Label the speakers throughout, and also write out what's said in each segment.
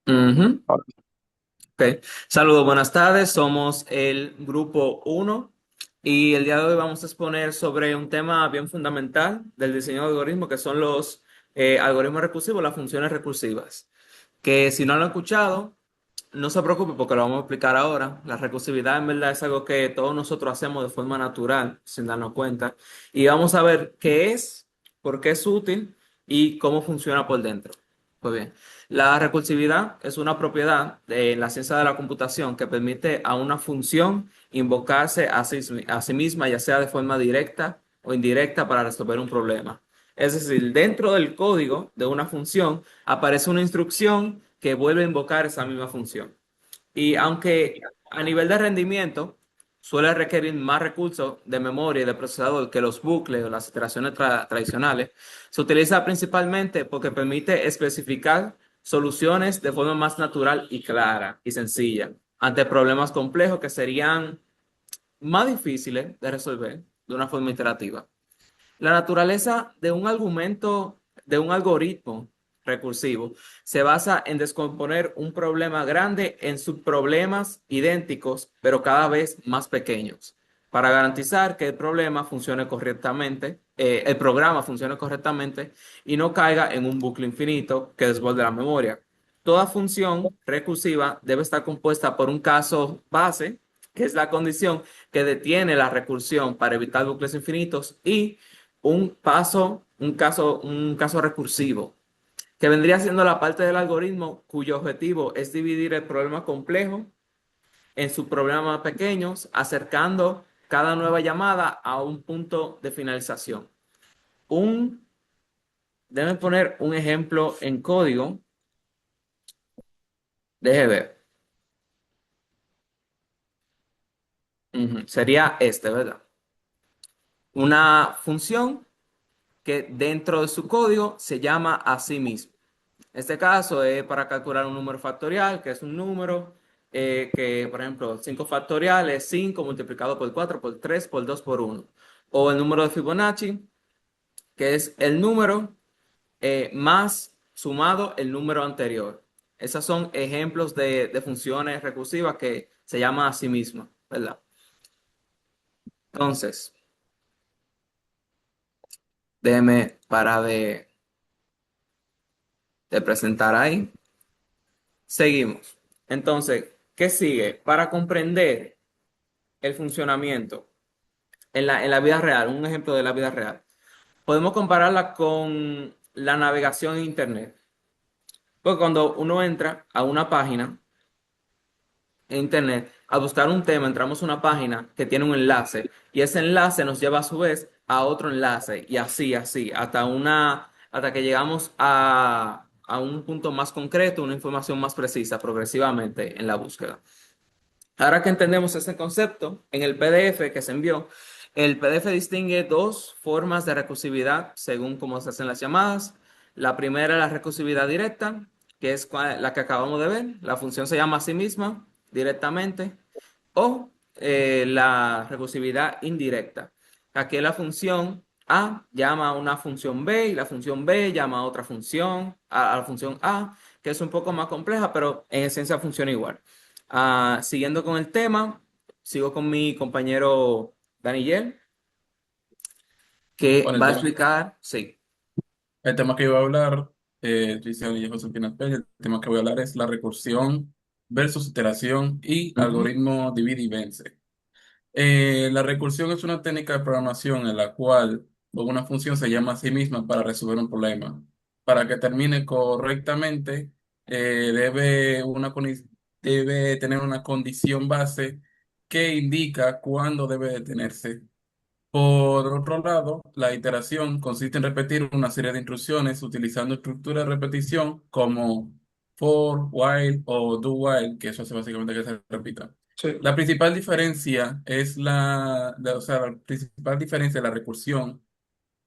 Speaker 1: Ujú. Ok. Saludos, buenas tardes. Somos el grupo uno y el día de hoy vamos a exponer sobre un tema bien fundamental del diseño de algoritmos que son los algoritmos recursivos, las funciones recursivas. Que si no lo han escuchado, no se preocupe porque lo vamos a explicar ahora. La recursividad en verdad es algo que todos nosotros hacemos de forma natural, sin darnos cuenta. Y vamos a ver qué es, por qué es útil y cómo funciona por dentro. Pues bien, la recursividad es una propiedad de la ciencia de la computación que permite a una función invocarse a sí misma, ya sea de forma directa o indirecta, para resolver un problema. Es decir, dentro del código de una función aparece una instrucción que vuelve a invocar esa misma función. Y aunque a nivel de rendimiento suele requerir más recursos de memoria y de procesador que los bucles o las iteraciones tradicionales, se utiliza principalmente porque permite especificar soluciones de forma más natural y clara y sencilla ante problemas complejos que serían más difíciles de resolver de una forma iterativa. La naturaleza de un argumento, de un algoritmo recursivo, se basa en descomponer un problema grande en subproblemas idénticos, pero cada vez más pequeños, para garantizar que el programa funcione correctamente y no caiga en un bucle infinito que desborde la memoria. Toda función recursiva debe estar compuesta por un caso base, que es la condición que detiene la recursión para evitar bucles infinitos, y un caso recursivo, que vendría siendo la parte del algoritmo cuyo objetivo es dividir el problema complejo en subproblemas más pequeños, acercando cada nueva llamada a un punto de finalización. Un, Déjame poner un ejemplo en código. Deje ver. Sería este, ¿verdad? Una función que dentro de su código se llama a sí mismo. Este caso es para calcular un número factorial, que es un número que, por ejemplo, 5 factorial es 5 multiplicado por 4 por 3 por 2 por uno. O el número de Fibonacci, que es el número más sumado el número anterior. Esos son ejemplos de funciones recursivas que se llaman a sí mismas, ¿verdad? Entonces, déjeme para de presentar ahí. Seguimos. Entonces, ¿qué sigue? Para comprender el funcionamiento en la vida real, un ejemplo de la vida real, podemos compararla con la navegación en Internet. Porque cuando uno entra a una página en Internet a buscar un tema, entramos a una página que tiene un enlace y ese enlace nos lleva a su vez a otro enlace y así, hasta que llegamos a un punto más concreto, una información más precisa progresivamente en la búsqueda. Ahora que entendemos ese concepto, en el PDF que se envió, el PDF distingue dos formas de recursividad según cómo se hacen las llamadas. La primera es la recursividad directa, que es la que acabamos de ver. La función se llama a sí misma directamente. O la recursividad indirecta. Aquí la función A llama a una función B y la función B llama a otra función, a la función A, que es un poco más compleja, pero en esencia funciona igual. Siguiendo con el tema, sigo con mi compañero Daniel, que
Speaker 2: Bueno,
Speaker 1: va a explicar, sí.
Speaker 2: el tema que iba a hablar, Cristian y Josefina Pérez, el tema que voy a hablar es la recursión versus iteración y
Speaker 1: Ujú.
Speaker 2: algoritmo divide y vence. La recursión es una técnica de programación en la cual una función se llama a sí misma para resolver un problema. Para que termine correctamente, debe tener una condición base que indica cuándo debe detenerse. Por otro lado, la iteración consiste en repetir una serie de instrucciones utilizando estructuras de repetición como for, while o do while, que eso hace básicamente que se repita.
Speaker 1: Sí.
Speaker 2: La principal diferencia es o sea, la principal diferencia de la recursión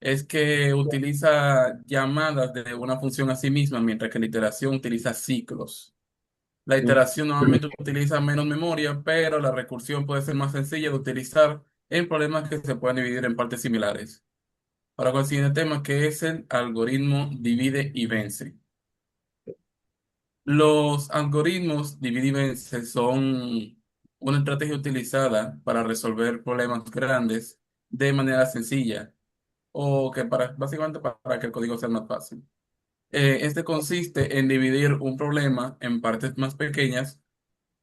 Speaker 2: es que utiliza llamadas de una función a sí misma, mientras que la iteración utiliza ciclos. La iteración normalmente utiliza menos memoria, pero la recursión puede ser más sencilla de utilizar en problemas que se pueden dividir en partes similares. Ahora con el siguiente tema, que es el algoritmo divide y vence. Los algoritmos divide y vence son una estrategia utilizada para resolver problemas grandes de manera sencilla o que básicamente para que el código sea más fácil. Este consiste en dividir un problema en partes más pequeñas,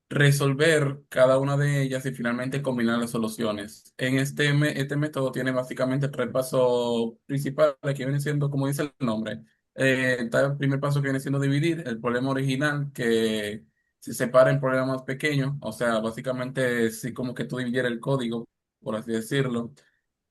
Speaker 2: resolver cada una de ellas y finalmente combinar las soluciones. Este método tiene básicamente tres pasos principales que vienen siendo, como dice el nombre. Está el primer paso que viene siendo dividir el problema original, que se separa en problemas más pequeños, o sea, básicamente sí como que tú dividieras el código, por así decirlo.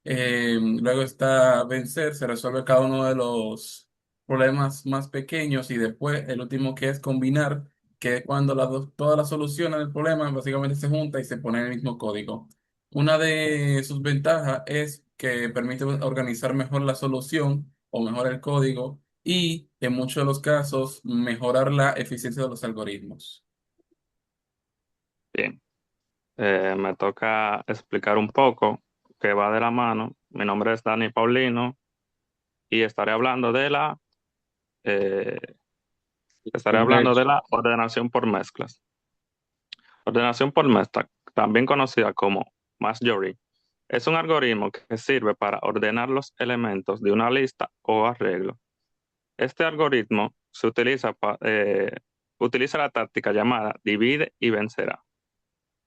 Speaker 2: Luego está vencer, se resuelve cada uno de los problemas más pequeños y después el último que es combinar, que es cuando todas las soluciones del problema básicamente se juntan y se pone en el mismo código. Una de sus ventajas es que permite organizar mejor la solución o mejor el código y en muchos de los casos mejorar la eficiencia de los algoritmos.
Speaker 3: Bien, me toca explicar un poco que va de la mano. Mi nombre es Dani Paulino y eh, estaré hablando de la ordenación por mezclas. Ordenación por mezcla, también conocida como mass journey, es un algoritmo que sirve para ordenar los elementos de una lista o arreglo. Este algoritmo utiliza la táctica llamada divide y vencerá,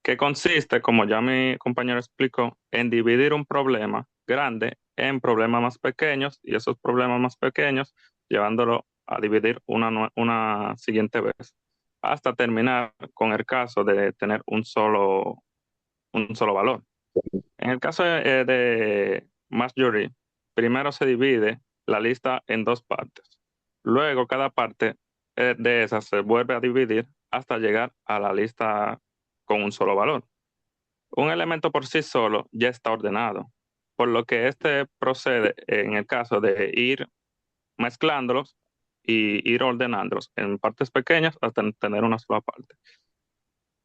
Speaker 3: que consiste, como ya mi compañero explicó, en dividir un problema grande en problemas más pequeños y esos problemas más pequeños llevándolo a dividir una siguiente vez, hasta terminar con el caso de tener un solo valor. En el caso de Marjorie, primero se divide la lista en dos partes. Luego cada parte de esas se vuelve a dividir hasta llegar a la lista con un solo valor. Un elemento por sí solo ya está ordenado, por lo que este procede en el caso de ir mezclándolos y ir ordenándolos en partes pequeñas hasta tener una sola parte.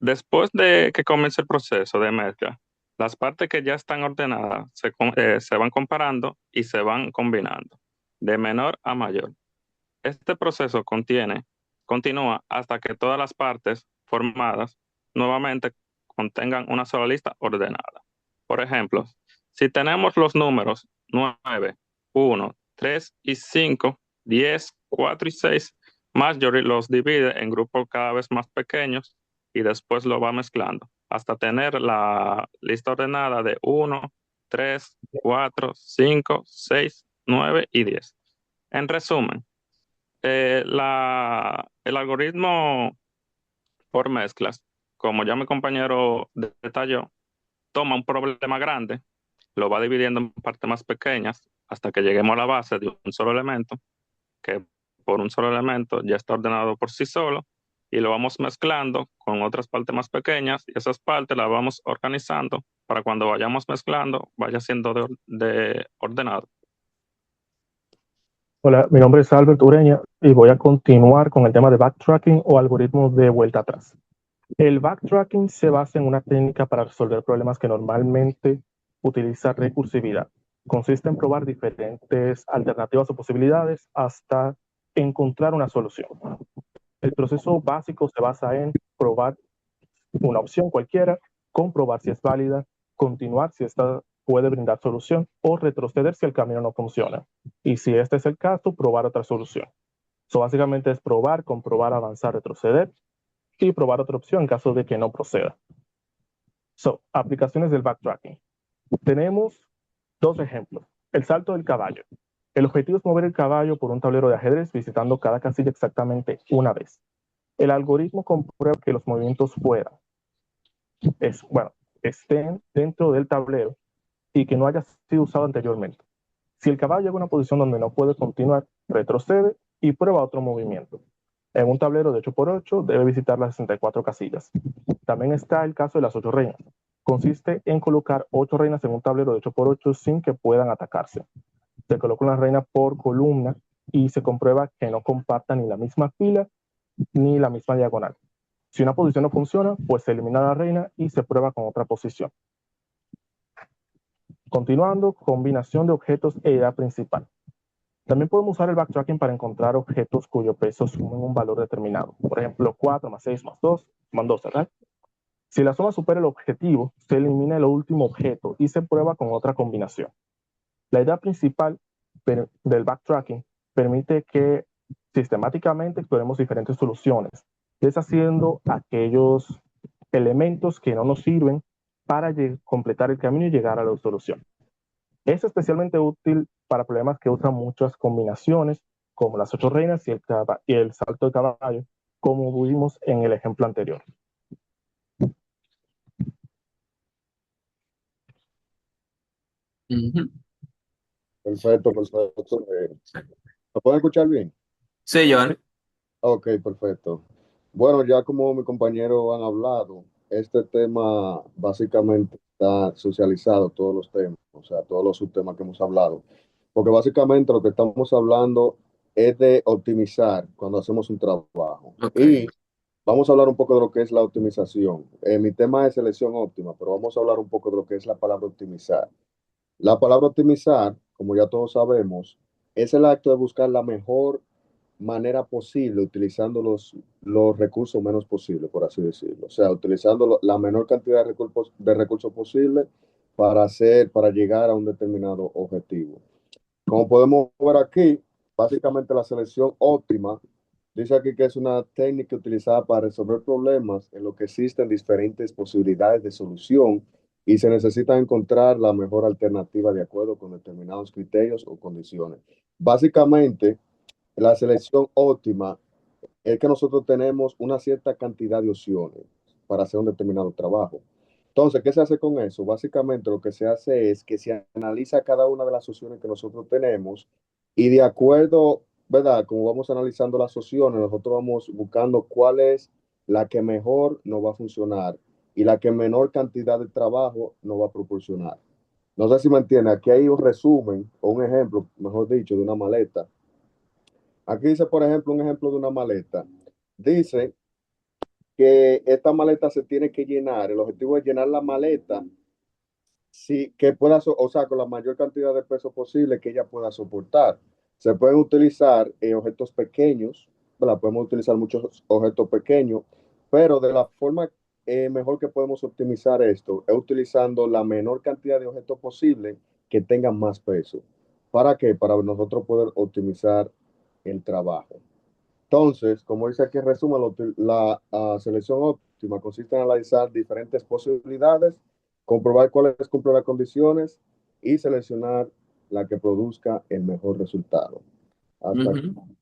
Speaker 3: Después de que comience el proceso de mezcla, las partes que ya están ordenadas se van comparando y se van combinando, de menor a mayor. Este proceso continúa hasta que todas las partes formadas nuevamente contengan una sola lista ordenada. Por ejemplo, si tenemos los números 9, 1, 3 y 5, 10, 4 y 6, Marjorie los divide en grupos cada vez más pequeños y después lo va mezclando hasta tener la lista ordenada de 1, 3, 4, 5, 6, 9 y 10. En resumen, el algoritmo por mezclas, como ya mi compañero detalló, toma un problema grande, lo va dividiendo en partes más pequeñas hasta que lleguemos a la base de un solo elemento, que por un solo elemento ya está ordenado por sí solo, y lo vamos mezclando con otras partes más pequeñas, y esas partes las vamos organizando para cuando vayamos mezclando vaya siendo de ordenado.
Speaker 4: Hola, mi nombre es Albert Ureña y voy a continuar con el tema de backtracking o algoritmos de vuelta atrás. El backtracking se basa en una técnica para resolver problemas que normalmente utiliza recursividad. Consiste en probar diferentes alternativas o posibilidades hasta encontrar una solución. El proceso básico se basa en probar una opción cualquiera, comprobar si es válida, continuar si esta puede brindar solución o retroceder si el camino no funciona. Y si este es el caso, probar otra solución. Eso básicamente es probar, comprobar, avanzar, retroceder y probar otra opción en caso de que no proceda. Aplicaciones del backtracking. Tenemos dos ejemplos. El salto del caballo. El objetivo es mover el caballo por un tablero de ajedrez visitando cada casilla exactamente una vez. El algoritmo comprueba que los movimientos estén dentro del tablero y que no haya sido usado anteriormente. Si el caballo llega a una posición donde no puede continuar, retrocede y prueba otro movimiento. En un tablero de 8x8 debe visitar las 64 casillas. También está el caso de las 8 reinas. Consiste en colocar 8 reinas en un tablero de 8x8 sin que puedan atacarse. Se coloca una reina por columna y se comprueba que no compartan ni la misma fila ni la misma diagonal. Si una posición no funciona, pues se elimina la reina y se prueba con otra posición. Continuando, combinación de objetos e idea principal. También podemos usar el backtracking para encontrar objetos cuyo peso sumen un valor determinado. Por ejemplo, 4 más 6 más 2 más 12, ¿verdad? Si la suma supera el objetivo, se elimina el último objeto y se prueba con otra combinación. La idea principal del backtracking permite que sistemáticamente exploremos diferentes soluciones, deshaciendo aquellos elementos que no nos sirven para completar el camino y llegar a la solución. Es especialmente útil para problemas que usan muchas combinaciones, como las 8 reinas y el salto de caballo, como vimos en el ejemplo anterior.
Speaker 2: Ujú.
Speaker 5: Perfecto, perfecto. ¿Me pueden escuchar bien?
Speaker 1: Sí, Giovanni.
Speaker 5: Ok, perfecto. Bueno, ya como mi compañero han hablado, este tema básicamente está socializado, todos los temas, o sea, todos los subtemas que hemos hablado, porque básicamente lo que estamos hablando es de optimizar cuando hacemos un trabajo.
Speaker 1: Ok.
Speaker 5: Y vamos a hablar un poco de lo que es la optimización. Mi tema es selección óptima, pero vamos a hablar un poco de lo que es la palabra optimizar. La palabra optimizar, como ya todos sabemos, es el acto de buscar la mejor manera posible utilizando los recursos menos posibles, por así decirlo. O sea, utilizando la menor cantidad de recursos posible para llegar a un determinado objetivo. Como podemos ver aquí, básicamente la selección óptima dice aquí que es una técnica utilizada para resolver problemas en lo que existen diferentes posibilidades de solución y se necesita encontrar la mejor alternativa de acuerdo con determinados criterios o condiciones. Básicamente, la selección óptima es que nosotros tenemos una cierta cantidad de opciones para hacer un determinado trabajo. Entonces, ¿qué se hace con eso? Básicamente lo que se hace es que se analiza cada una de las opciones que nosotros tenemos y de acuerdo, ¿verdad? Como vamos analizando las opciones, nosotros vamos buscando cuál es la que mejor nos va a funcionar y la que menor cantidad de trabajo nos va a proporcionar. No sé si me entiende, aquí hay un resumen o un ejemplo, mejor dicho, de una maleta. Aquí dice, por ejemplo, un ejemplo de una maleta. Dice que esta maleta se tiene que llenar, el objetivo es llenar la maleta, sí, que pueda, o sea, con la mayor cantidad de peso posible que ella pueda soportar. Se pueden utilizar objetos pequeños, ¿verdad? Podemos utilizar muchos objetos pequeños, pero de la forma mejor que podemos optimizar esto es utilizando la menor cantidad de objetos posible que tengan más peso. ¿Para qué? Para nosotros poder optimizar el trabajo. Entonces, como dice aquí en resumen, la selección óptima consiste en analizar diferentes posibilidades, comprobar cuáles cumplen las condiciones y seleccionar la que produzca el mejor resultado. Hasta aquí.
Speaker 1: Ujú.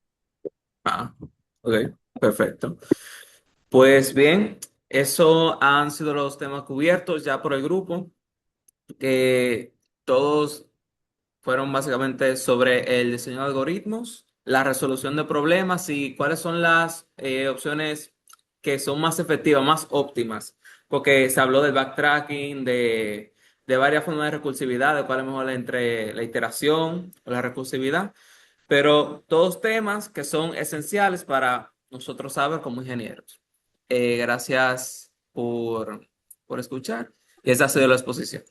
Speaker 1: Ah, ok, perfecto. Pues bien, eso han sido los temas cubiertos ya por el grupo. Todos fueron básicamente sobre el diseño de algoritmos, la resolución de problemas y cuáles son las opciones que son más efectivas, más óptimas. Porque se habló del backtracking, de varias formas de recursividad, de cuál es mejor entre la iteración o la recursividad, pero todos temas que son esenciales para nosotros saber como ingenieros. Gracias por escuchar y esa ha sido la exposición.